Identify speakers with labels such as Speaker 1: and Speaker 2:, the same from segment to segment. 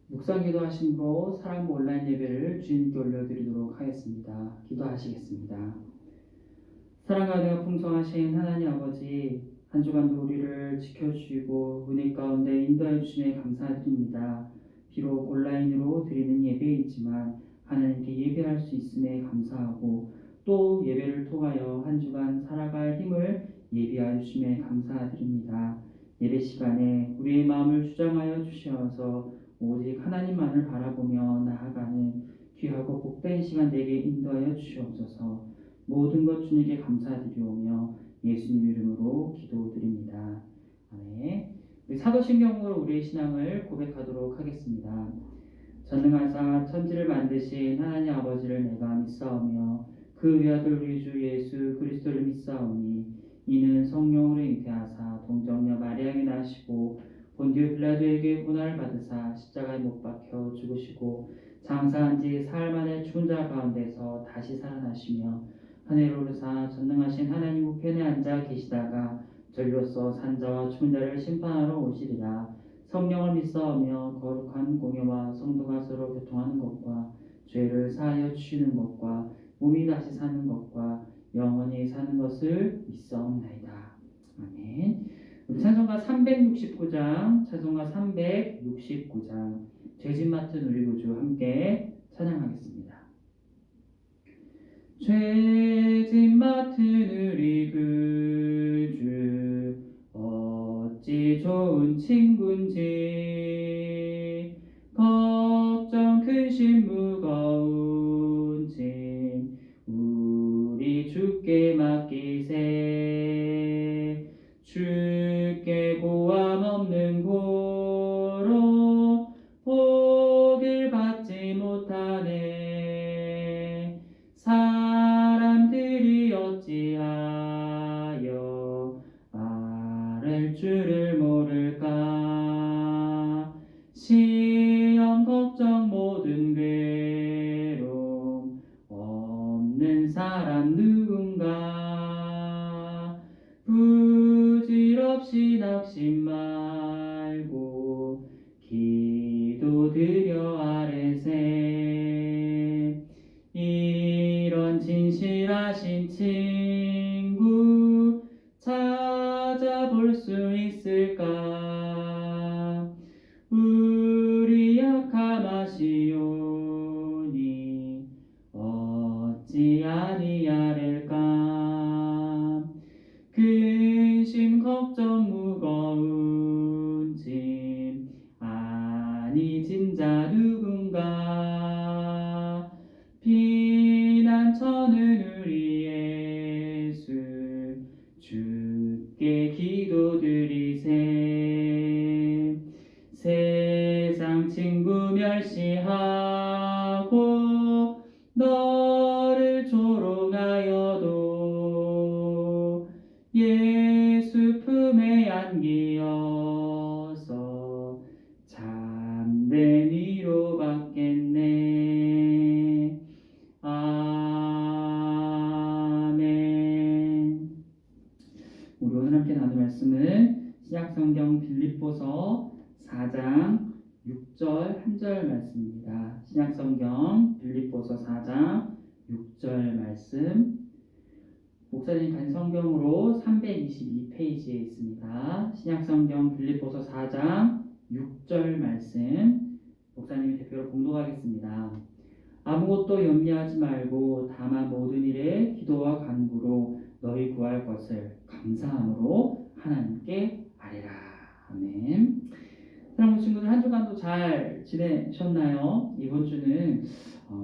Speaker 1: 묵상 기도하심으로 사랑과 온라인 예배를 주님께 올려드리도록 하겠습니다. 기도하시겠습니다. 사랑과 은혜가 풍성하신 하나님 아버지, 한 주간도 우리를 지켜주시고 은혜 가운데 인도해 주심에 감사드립니다. 비록 온라인으로 드리는 예배이지만 하나님께 예배할 수 있음에 감사하고 또 예배를 통하여 한 주간 살아갈 힘을 예비하여 주심에 감사드립니다. 예배 시간에 우리의 마음을 주장하여 주시어서 오직 하나님만을 바라보며 나아가는 귀하고 복된 시간 되게 인도하여 주시옵소서. 모든 것 주님께 감사드리오며 예수님 이름으로 기도드립니다. 아멘. 우리 사도신경으로 우리의 신앙을 고백하도록 하겠습니다. 전능하사 천지를 만드신 하나님 아버지를 내가 믿사오며 그 외아들 우리 주 예수 그리스도를 믿사오니 이는 성령으로 잉태하사 동정녀 마리아에게 나시고 본디오 빌라도에게 고난을 받으사 십자가에 못 박혀 죽으시고 장사한 지 사흘 만에 죽은 자 가운데서 다시 살아나시며 하늘에 오르사 전능하신 하나님 우편에 앉아 계시다가 저리로서 산자와 죽은 자를 심판하러 오시리라. 성령을 믿사오며 거룩한 공예와 성도가 서로 교통하는 것과 죄를 사하여 주시는 것과 몸이 다시 사는 것과 영원히 사는 것을 믿사옵나이다. 아멘. 우리 찬송가 369장, 찬송가 369장, 죄짐 맡은 우리 구주 함께 찬양하겠습니다. 죄짐 맡은 우리 구주 어찌 좋은 친군지 걱정 근심 무거운 짐 우리 주께 맡기세. 주께 보암 없는 고로 복을 받지 못하네. 사람들이 어찌하여 아랠 줄을 모를까. 시험 걱정 모든 괴로움 없는 사람 누군가. 부질없이 낙심 말고 기도드려 아뢰세. 이런 진실하신 친구 찾아볼 수 있을까. 우리 약함 아시오니 어찌 아니하릴까. 근심 걱정 무거운 짐 아니진 자 누군가. 피난처는 우리 예수 주께 기도드리세. 세상 친구 멸시하고 너를 조롱하여도 예수 품에 안기어서 참된 위로 받겠네. 아멘. 우리 오늘 함께 나눌 말씀은 신약성경 빌립보서 4장 6절 한 절 말씀입니다. 신약성경 빌립보서 4장 6절 말씀, 목사님 반성경으로 322페이지에 있습니다. 신약성경 빌립보서 4장 6절 말씀, 목사님이 대표로 봉독하겠습니다. 아무것도 염려하지 말고 다만 모든 일에 기도와 간구로 너희 구할 것을 감사함으로 하나님께 아뢰라. 아멘. 사랑하는 친구들, 한 주간도 잘 지내셨나요? 이번 주는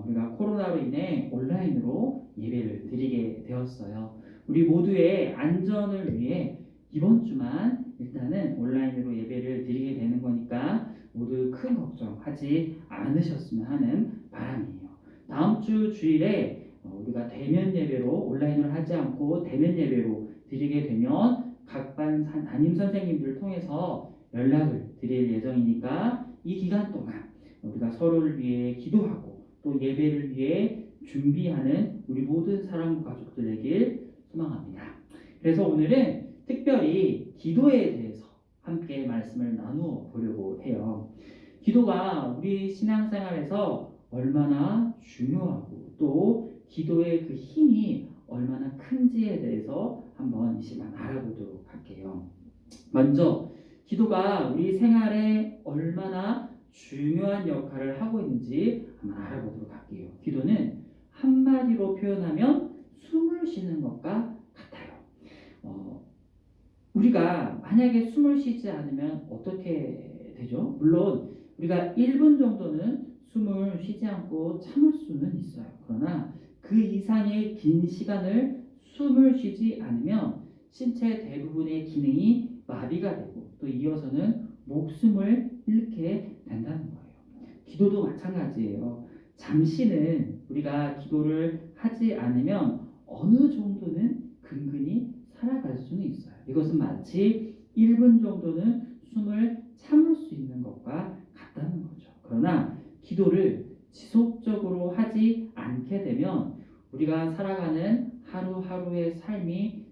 Speaker 1: 우리가 코로나로 인해 온라인으로 예배를 드리게 되었어요. 우리 모두의 안전을 위해 이번 주만 일단은 온라인으로 예배를 드리게 되는 거니까 모두 큰 걱정하지 않으셨으면 하는 바람이에요. 다음 주 주일에 우리가 대면 예배로, 온라인으로 하지 않고 대면 예배로 드리게 되면 각 반 담임 선생님들을 통해서 연락을 드릴 예정이니까 이 기간 동안 우리가 서로를 위해 기도하고 또 예배를 위해 준비하는 우리 모든 사랑과 가족들 되길 소망합니다. 그래서 오늘은 특별히 기도에 대해서 함께 말씀을 나누어 보려고 해요. 기도가 우리 신앙생활에서 얼마나 중요하고 또 기도의 그 힘이 얼마나 큰지에 대해서 한번 이 시간 알아보도록 할게요. 먼저 기도가 우리 생활에 얼마나 중요한 역할을 하고 있는지 한번 알아보도록 할게요. 기도는 한마디로 표현하면 숨을 쉬는 것과 같아요. 우리가 만약에 숨을 쉬지 않으면 어떻게 되죠? 물론 우리가 1분 정도는 숨을 쉬지 않고 참을 수는 있어요. 그러나 그 이상의 긴 시간을 숨을 쉬지 않으면 신체 대부분의 기능이 마비가 되고 또 이어서는 목숨을 잃게 된다는 거예요. 기도도 마찬가지예요. 잠시는 우리가 기도를 하지 않으면 어느 정도는 근근히 살아갈 수는 있어요. 이것은 마치 1분 정도는 숨을 참을 수 있는 것과 같다는 거죠. 그러나 기도를 지속적으로 하지 않게 되면 우리가 살아가는 하루하루의 삶이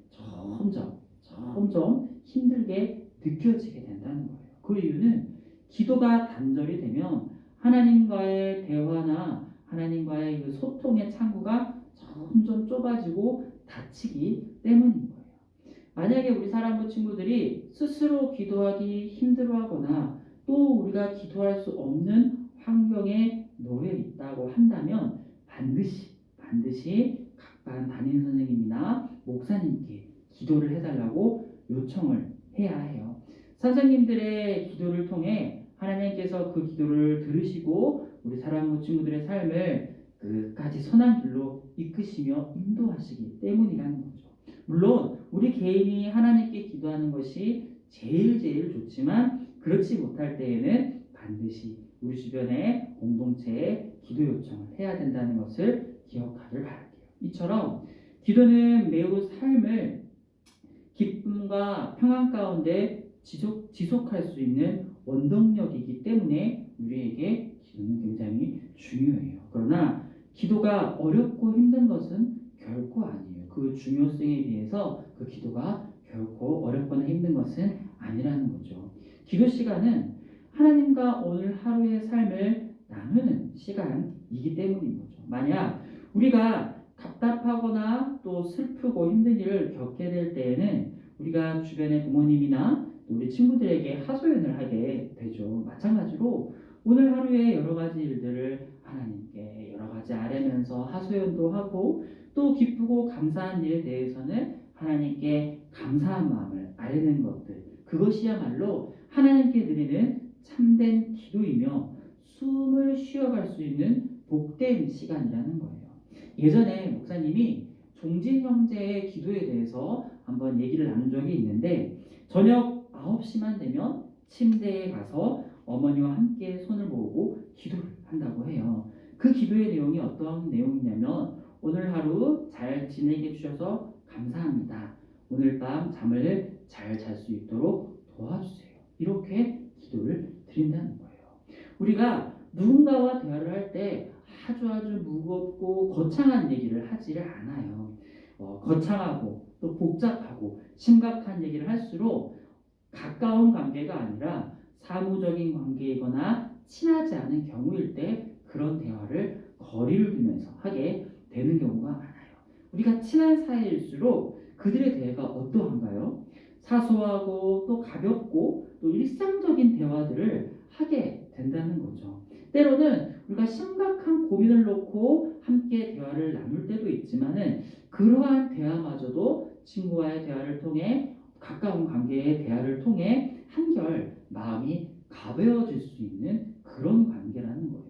Speaker 1: 점점 힘들게 느껴지게 된다는 거예요. 그 이유는 기도가 단절이 되면 하나님과의 대화나 하나님과의 그 소통의 창구가 점점 좁아지고 닫히기 때문인 거예요. 만약에 우리 사랑부 친구들이 스스로 기도하기 힘들어하거나 또 우리가 기도할 수 없는 환경에 놓여 있다고 한다면 반드시 각반 담임 선생님이나 목사님께 기도를 해달라고 요청을 해야 해요. 선생님들의 기도를 통해 하나님께서 그 기도를 들으시고 우리 사랑부 친구들의 삶을 끝까지 선한 길로 이끄시며 인도하시기 때문이라는 거죠. 물론 우리 개인이 하나님께 기도하는 것이 제일 좋지만 그렇지 못할 때에는 반드시 우리 주변의 공동체에 기도 요청을 해야 된다는 것을 기억하길 바랄게요. 이처럼 기도는 매우 삶을 기쁨과 평안 가운데 지속할 수 있는 원동력이기 때문에 우리에게 기도는 굉장히 중요해요. 그러나 기도가 어렵고 힘든 것은 결코 아니에요. 그 중요성에 비해서 그 기도가 결코 어렵거나 힘든 것은 아니라는 거죠. 기도 시간은 하나님과 오늘 하루의 삶을 나누는 시간이기 때문인 거죠. 만약 우리가 답답하거나 또 슬프고 힘든 일을 겪게 될 때에는 우리가 주변의 부모님이나 우리 친구들에게 하소연을 하게 되죠. 마찬가지로 오늘 하루의 여러 가지 일들을 하나님께 여러 가지 아뢰면서 하소연도 하고 또 기쁘고 감사한 일에 대해서는 하나님께 감사한 마음을 아뢰는 것들, 그것이야말로 하나님께 드리는 참된 기도이며 숨을 쉬어갈 수 있는 복된 시간이라는 거예요. 예전에 목사님이 종진 형제의 기도에 대해서 한번 얘기를 나눈 적이 있는데 저녁 9시만 되면 침대에 가서 어머니와 함께 손을 모으고 기도를 한다고 해요. 그 기도의 내용이 어떤 내용이냐면 오늘 하루 잘 지내게 해주셔서 감사합니다. 오늘 밤 잠을 잘 잘 수 있도록 도와주세요. 이렇게 기도를 드린다는 거예요. 우리가 누군가와 대화를 할 때 아주 무겁고 거창한 얘기를 하지를 않아요. 거창하고 또 복잡하고 심각한 얘기를 할수록 가까운 관계가 아니라 사무적인 관계이거나 친하지 않은 경우일 때 그런 대화를 거리를 두면서 하게 되는 경우가 많아요. 우리가 친한 사이일수록 그들의 대화가 어떠한가요? 사소하고 또 가볍고 또 일상적인 대화들을 하게 된다는 거죠. 때로는 우리가 심각한 고민을 놓고 함께 대화를 나눌 때도 있지만은 그러한 대화마저도 친구와의 대화를 통해 가까운 관계의 대화를 통해 한결 마음이 가벼워질 수 있는 그런 관계라는 거예요.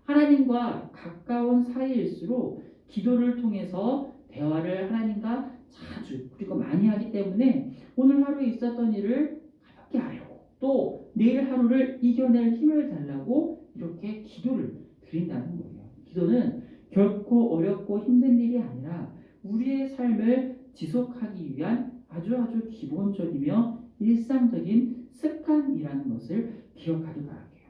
Speaker 1: 하나님과 가까운 사이일수록 기도를 통해서 대화를 하나님과 자주 그리고 많이 하기 때문에 오늘 하루에 있었던 일을 가볍게 하려고 또 내일 하루를 이겨낼 힘을 달라고 이렇게 기도를 드린다는 거예요. 기도는 결코 어렵고 힘든 일이 아니라 우리의 삶을 지속하기 위한 아주 기본적이며 일상적인 습관이라는 것을 기억하기 바랄게요.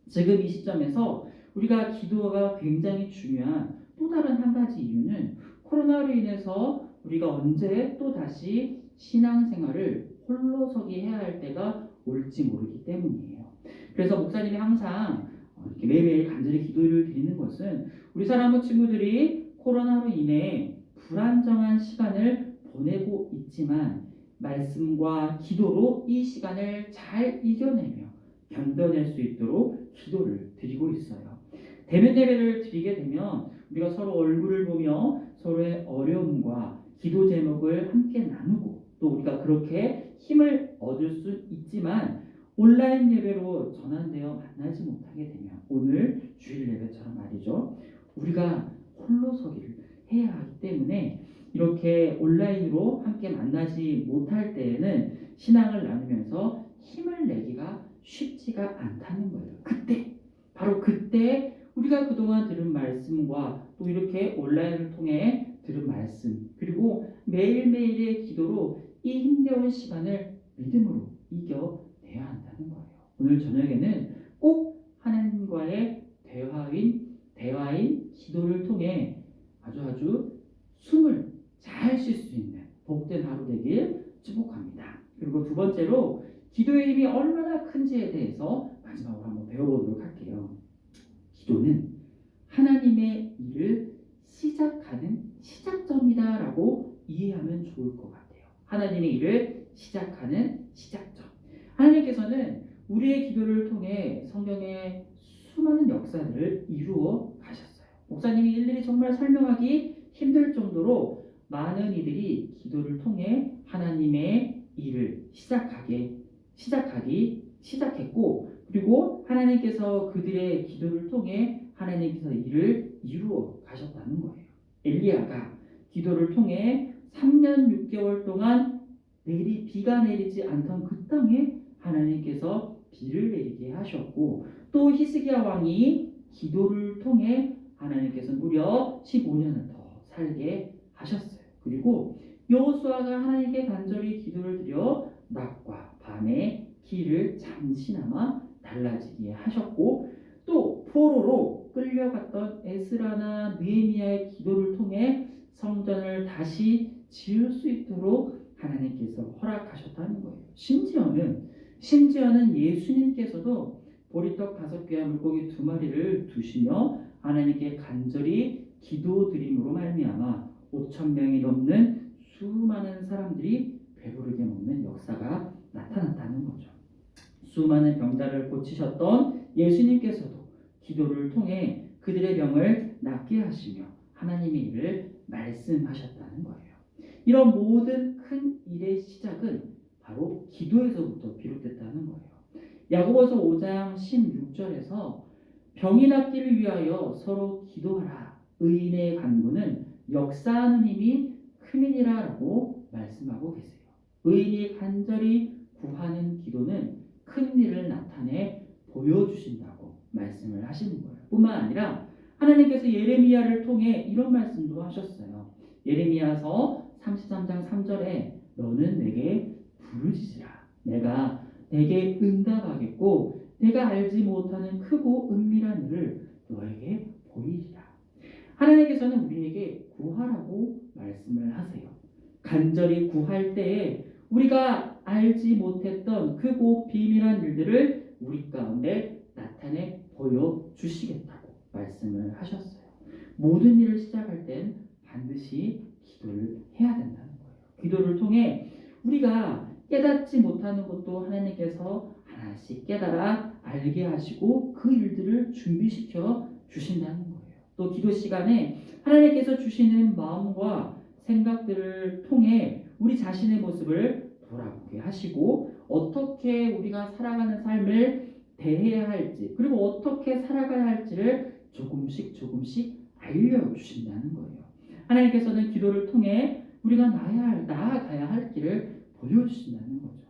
Speaker 1: 지금 이 시점에서 우리가 기도가 굉장히 중요한 또 다른 한 가지 이유는 코로나로 인해서 우리가 언제 또 다시 신앙생활을 홀로서기 해야 할 때가 올지 모르기 때문이에요. 그래서 목사님이 항상 이렇게 매일매일 간절히 기도를 드리는 것은 우리 사랑하는 친구들이 코로나로 인해 불안정한 시간을 보내고 있지만 말씀과 기도로 이 시간을 잘 이겨내며 견뎌낼 수 있도록 기도를 드리고 있어요. 대면 예배를 드리게 되면 우리가 서로 얼굴을 보며 서로의 어려움과 기도 제목을 함께 나누고 또 우리가 그렇게 힘을 얻을 수 있지만 온라인 예배로 전환되어 만나지 못하게 되면 오늘 주일 예배처럼 말이죠. 우리가 홀로서기를 해야 하기 때문에 이렇게 온라인으로 함께 만나지 못할 때에는 신앙을 나누면서 힘을 내기가 쉽지가 않다는 거예요. 바로 그때 우리가 그동안 들은 말씀과 또 이렇게 온라인을 통해 들은 말씀 그리고 매일매일의 기도로 이 힘겨운 시간을 믿음으로 이겨내야 한다는 거예요. 오늘 저녁에는 꼭 하나님과의 대화인 기도를 통해 아주 숨을 잘 쉴 수 있는 복된 하루 되길 축복합니다. 그리고 두 번째로 기도의 힘이 얼마나 큰지에 대해서 마지막으로 한번 배워보도록 할게요. 기도는 하나님의 일을 시작하는 시작점이다라고 이해하면 좋을 것 같아요. 하나님의 일을 시작하는 시작점. 하나님께서는 우리의 기도를 통해 성경의 수많은 역사들을 이루어 가셨어요. 목사님이 일일이 정말 설명하기 힘들 정도로 많은 이들이 기도를 통해 하나님의 일을 시작했고 그리고 하나님께서 그들의 기도를 통해 하나님께서 일을 이루어 가셨다는 거예요. 엘리야가 기도를 통해 3년 6개월 동안 비가 내리지 않던 그 땅에 하나님께서 비를 내리게 하셨고 또 히스기야 왕이 기도를 통해 하나님께서 무려 15년을 더 살게 하셨어요. 그리고 여호수아가 하나님께 간절히 기도를 드려 낮과 밤에 길을 잠시나마 달라지게 하셨고 또 포로로 끌려갔던 에스라나 느헤미야의 기도를 통해 성전을 다시 지을 수 있도록 하나님께서 허락하셨다는 거예요. 심지어는 예수님께서도 보리떡 5개와 물고기 2마리를 두시며 하나님께 간절히 기도드림으로 말미암아 5,000명이 넘는 수많은 사람들이 배부르게 먹는 역사가 나타났다는 거죠. 수많은 병자를 고치셨던 예수님께서도 기도를 통해 그들의 병을 낫게 하시며 하나님의 일을 말씀하셨다는 거예요. 이런 모든 큰 일의 시작은 바로 기도에서부터 비롯됐다는 거예요. 야고보서 5장 16절에서 병이 낫기를 위하여 서로 기도하라. 의인의 간구는 역사하는 힘이 큼이니라 라고 말씀하고 계세요. 의인이 간절히 구하는 기도는 큰 일을 나타내 보여주신다고 말씀을 하시는 거예요. 뿐만 아니라 하나님께서 예레미야를 통해 이런 말씀도 하셨어요. 예레미야서 33장 3절에 너는 내게 부르짖으라. 내가 내게 응답하겠고 내가 알지 못하는 크고 은밀한 일을 너에게 보이리라. 하나님께서는 우리에게 구하라고 말씀을 하세요. 간절히 구할 때에 우리가 알지 못했던 크고 비밀한 일들을 우리 가운데 나타내 보여주시겠다고 말씀을 하셨어요. 모든 일을 시작할 땐 반드시 기도를 해야 된다는 거예요. 기도를 통해 우리가 깨닫지 못하는 것도 하나님께서 하나씩 깨달아 알게 하시고 그 일들을 준비시켜 주신다는 거예요. 또 기도 시간에 하나님께서 주시는 마음과 생각들을 통해 우리 자신의 모습을 돌아보게 하시고 어떻게 우리가 살아가는 삶을 대해야 할지 그리고 어떻게 살아가야 할지를 조금씩 알려주신다는 거예요. 하나님께서는 기도를 통해 우리가 나아가야 할 길을 보여주신다는 거죠.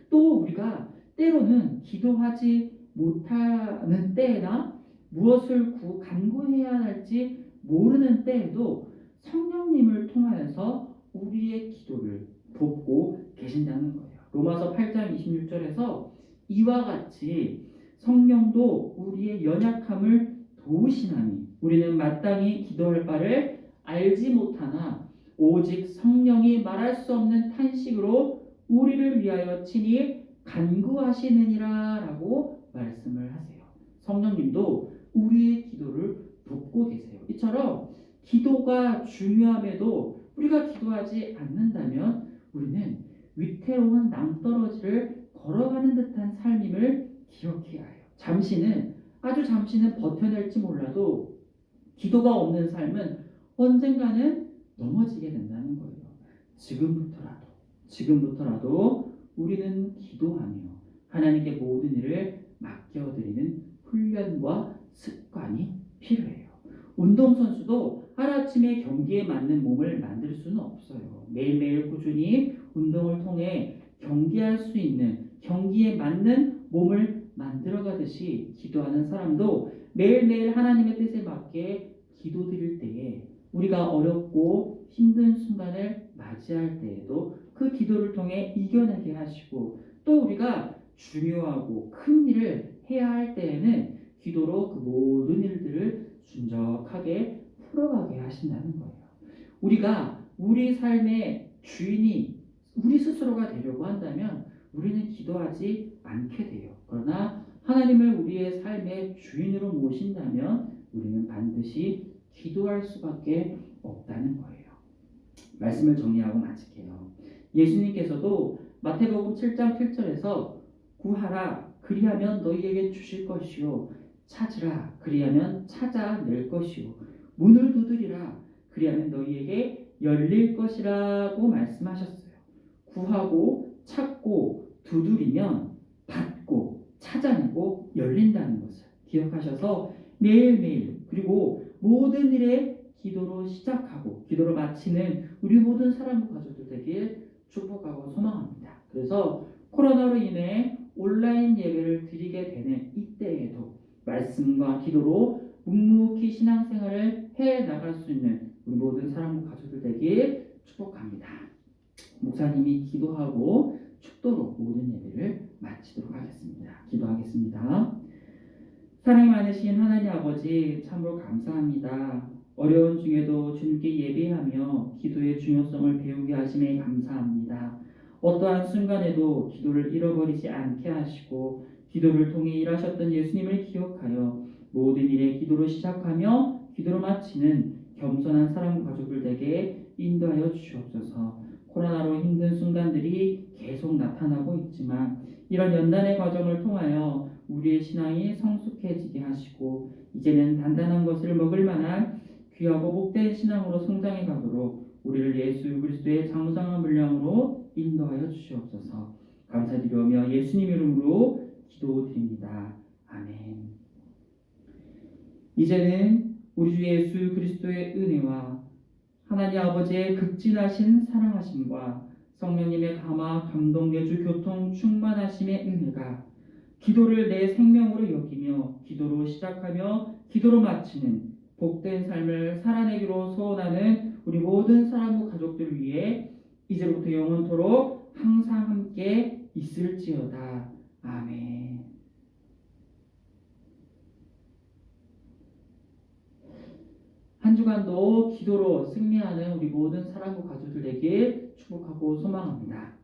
Speaker 1: 또 우리가 때로는 기도하지 못하는 때나 무엇을 간구해야 할지 모르는 때에도 성령님을 통하여서 우리의 기도를 돕고 계신다는 거예요. 로마서 8장 26절에서 이와 같이 성령도 우리의 연약함을 도우시나니 우리는 마땅히 기도할 바를 알지 못하나 오직 성령이 말할 수 없는 탄식으로 우리를 위하여 친히 간구하시느니라 라고 말씀을 하세요. 성령님도 우리의 기도를 돕고 계세요. 이처럼 기도가 중요함에도 우리가 기도하지 않는다면 우리는 위태로운 낭떠러지를 걸어가는 듯한 삶임을 기억해야 해요. 아주 잠시는 버텨낼지 몰라도 기도가 없는 삶은 언젠가는 넘어지게 된다는 거예요. 지금부터라도 우리는 기도하며 하나님께 모든 일을 맡겨드리는 훈련과 습관이 필요해요. 운동선수도 하루아침에 경기에 맞는 몸을 만들 수는 없어요. 매일매일 꾸준히 운동을 통해 경기할 수 있는 경기에 맞는 몸을 만들어가듯이 기도하는 사람도 매일매일 하나님의 뜻에 맞게 기도드릴 때에 우리가 어렵고 힘든 순간을 맞이할 때에도 그 기도를 통해 이겨내게 하시고 또 우리가 중요하고 큰 일을 해야 할 때에는 기도로 그 모든 일들을 순적하게 풀어가게 하신다는 거예요. 우리가 우리 삶의 주인이 우리 스스로가 되려고 한다면 우리는 기도하지 않게 돼요. 그러나 하나님을 우리의 삶의 주인으로 모신다면 우리는 반드시 기도할 수밖에 없다는 거예요. 말씀을 정리하고 마칠게요. 예수님께서도 마태복음 7장 7절에서 구하라 그리하면 너희에게 주실 것이요 찾으라 그리하면 찾아낼 것이요 문을 두드리라 그리하면 너희에게 열릴 것이라고 말씀하셨어요. 구하고 찾고 두드리면 받고 찾아내고 열린다는 것을 기억하셔서 매일매일 그리고 모든 일에 기도로 시작하고 기도로 마치는 우리 모든 사랑과 가족들 되길 축복하고 소망합니다. 그래서 코로나로 인해 온라인 예배를 드리게 되는 이때에도 말씀과 기도로 묵묵히 신앙생활을 해 나갈 수 있는 우리 모든 사랑과 가족들 되길 축복합니다. 목사님이 기도하고 축도로 모든 예배를 마치도록 하겠습니다. 기도하겠습니다. 사랑이 많으신 하나님 아버지 참으로 감사합니다. 어려운 중에도 주님께 예배하며 기도의 중요성을 배우게 하심에 감사합니다. 어떠한 순간에도 기도를 잃어버리지 않게 하시고 기도를 통해 일하셨던 예수님을 기억하여 모든 일에 기도로 시작하며 기도로 마치는 겸손한 사랑 가족들 에게 인도하여 주시옵소서. 코로나로 힘든 순간들이 계속 나타나고 있지만 이런 연단의 과정을 통하여 우리의 신앙이 성숙해지게 하시고 이제는 단단한 것을 먹을 만한 귀하고 복된 신앙으로 성장해 가도록 우리를 예수 그리스도의 장성한 분량으로 인도하여 주시옵소서. 감사드리며 예수님 이름으로 기도드립니다. 아멘. 이제는 우리 주 예수 그리스도의 은혜와 하나님 아버지의 극진하신 사랑하심과 성령님의 감화 감동 내주 교통 충만하심의 은혜가 기도를 내 생명으로 여기며 기도로 시작하며 기도로 마치는 복된 삶을 살아내기로 소원하는 우리 모든 사랑과 가족들을 위해 이제부터 영원토록 항상 함께 있을지어다. 아멘. 한 주간도 기도로 승리하는 우리 모든 사랑과 가족들에게 축복하고 소망합니다.